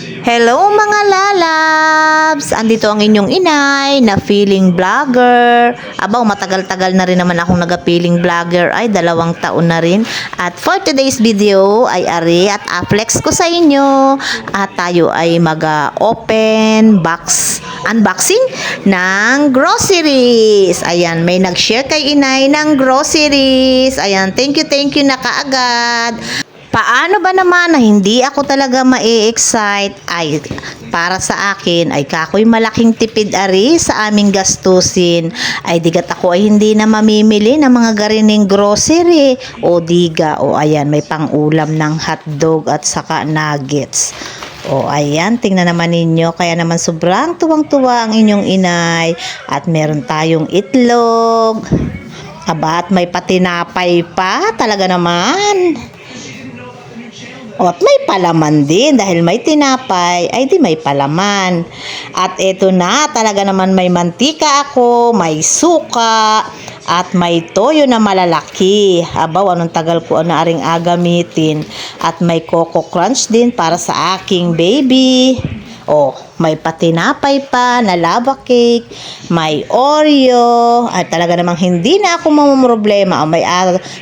Hello mga lalabs! Andito ang inyong inay na feeling vlogger. Abaw, matagal-tagal na rin naman akong naga-feeling vlogger. Ay, 2 taon na rin. At for today's video ay ari at flex ko sa inyo. At tayo ay mag-open box unboxing ng groceries. Ayan, may nag-share kay inay ng groceries. Ayan, thank you na kaagad. Paano ba naman na hindi ako talaga ma-excite? Ay, para sa akin ay kakoy malaking tipid ari sa aming gastusin. Ay digat ako ay hindi na mamimili ng mga garining grocery. O diga, o ayan, may pang-ulam ng hotdog at saka nuggets. O ayan, tingnan naman ninyo. Kaya naman sobrang tuwang-tuwa ang inyong inay. At meron tayong itlog. Aba, at may patinapay pa. Talaga naman. O, at may palaman din dahil may tinapay, ay di may palaman. At eto na, talaga naman may mantika ako, may suka, at may toyo na malalaki. Abaw, anong tagal ko na aring agamitin. At may Coco Crunch din para sa aking baby. O, may patinapay pa na lava cake, may Oreo, at talaga namang hindi na ako mamumroblema. O, may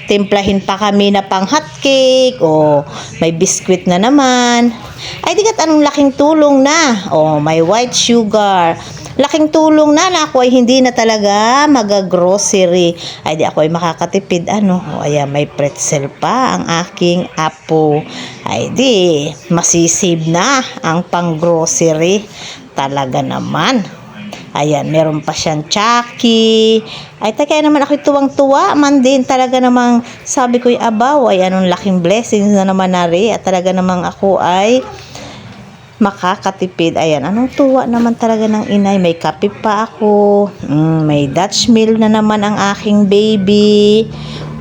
timplahin pa kami na pang hot cake, o may biskwit na naman. Ay, digat anong laking tulong na. O, may white sugar. Laking tulong na ako ay hindi na talaga mag-grocery. Ay di ako ay makakatipid. O ayan, may pretzel pa ang aking apo. Ay di, masisave na ang pang-grocery. Talaga naman. Ayan, meron pa siyang Chucky. Ay, kaya naman ako tuwang-tuwa man din. Talaga namang sabi ko, abaw, ay anong laking blessings na naman nari. At talaga namang ako ay makakatipid. Ayan, anong tuwa naman talaga ng inay. May kape pa ako. May Dutch meal na naman ang aking baby.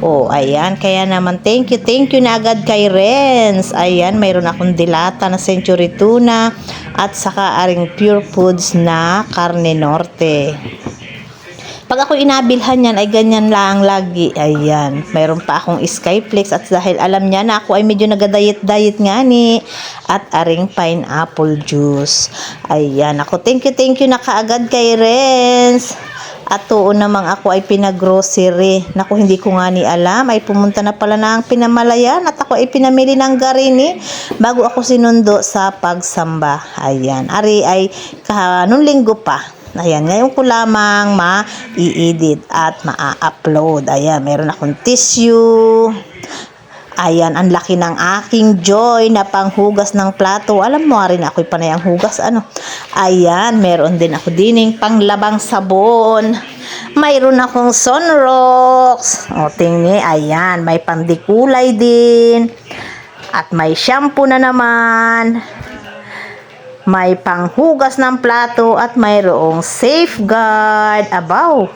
O, ayan. Kaya naman, thank you na agad kay Renz. Ayan, mayroon akong dilata na century tuna at saka aring pure foods na carne norte. Pag ako inabilhan yan, ay ganyan lang lagi. Ayan, mayroon pa akong Skyflex at dahil alam niya na ako ay medyo nagadayet-diet nga ni. At aring pineapple juice. Ayan, ako thank you na kaagad kay Renz. At tuon namang ako ay pinag-grocery. Naku, hindi ko nga ni alam. Ay pumunta na pala na ang Pinamalayan at ako ay pinamili ng garini bago ako sinundo sa pagsamba. Ayan, ari ay nung linggo pa. Ayan, ngayon ko lamang ma-i-edit at ma-upload. Ayan, meron akong tissue. Ayan, ang laki ng aking joy na panghugas ng plato. Alam mo rin ako'y panay ang hugas. Ayan, meron din ako dining panglabang sabon. Mayroon akong Sunrocks. O, tingni, ayan, may pandikulay din. At may shampoo na naman. May panghugas ng plato at mayroong safeguard. Abaw,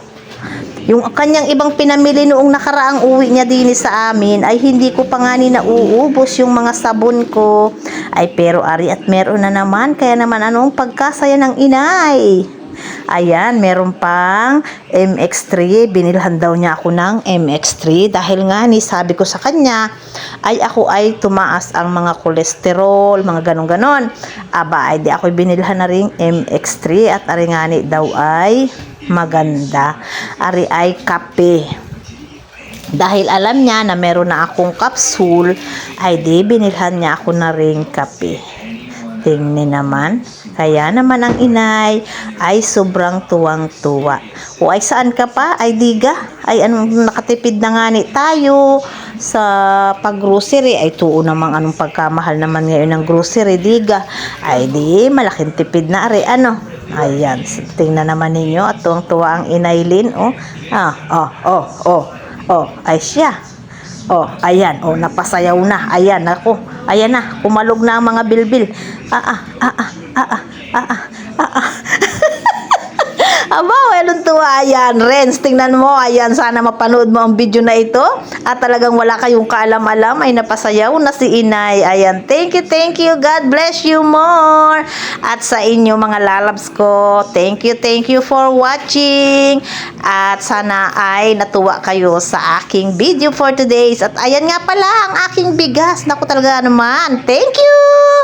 yung kanyang ibang pinamili noong nakaraang uwi niya din sa amin ay hindi ko pa nga ni nauubos yung mga sabon ko. Ay pero ari at meron na naman. Kaya naman anong pagkasaya ng inay. Ayan, meron pang MX3. Binilhan daw niya ako ng MX3 dahil nga ni sabi ko sa kanya ay ako ay tumaas ang mga kolesterol, mga ganon-ganon. Aba, ay di ako binilhan na ring MX3 at ari nga ni daw ay maganda. Ari ay kape. Dahil alam niya na meron na akong capsule, ay di binilhan niya ako na ring kape. Tingnan naman. Kaya naman ang inay ay sobrang tuwang-tuwa. O ay saan ka pa? Ay diga. Ay anong nakatipid na nga ni tayo sa pag-grocery. Ay tuon namang anong pagkamahal naman ngayon ng grocery, diga. Ay di, malaking tipid na ari. Ayan, tingnan naman ninyo at tuwang-tuwa ang inaylin. Ay siya. Ayan, napasayaw na. Ayan, ako. Ayan na, kumalog na ang mga bilbil. Aba, walang tuwa. Ayan, Renz, tingnan mo. Ayan, sana mapanood mo ang video na ito. At talagang wala kayong kaalam-alam ay napasayaw na si inay. Ayan, thank you. God bless you more. At sa inyo mga lalabs ko, thank you for watching. At sana ay natuwa kayo sa aking video for today's. At ayan nga pala ang aking bigas. Naku talaga naman. Thank you!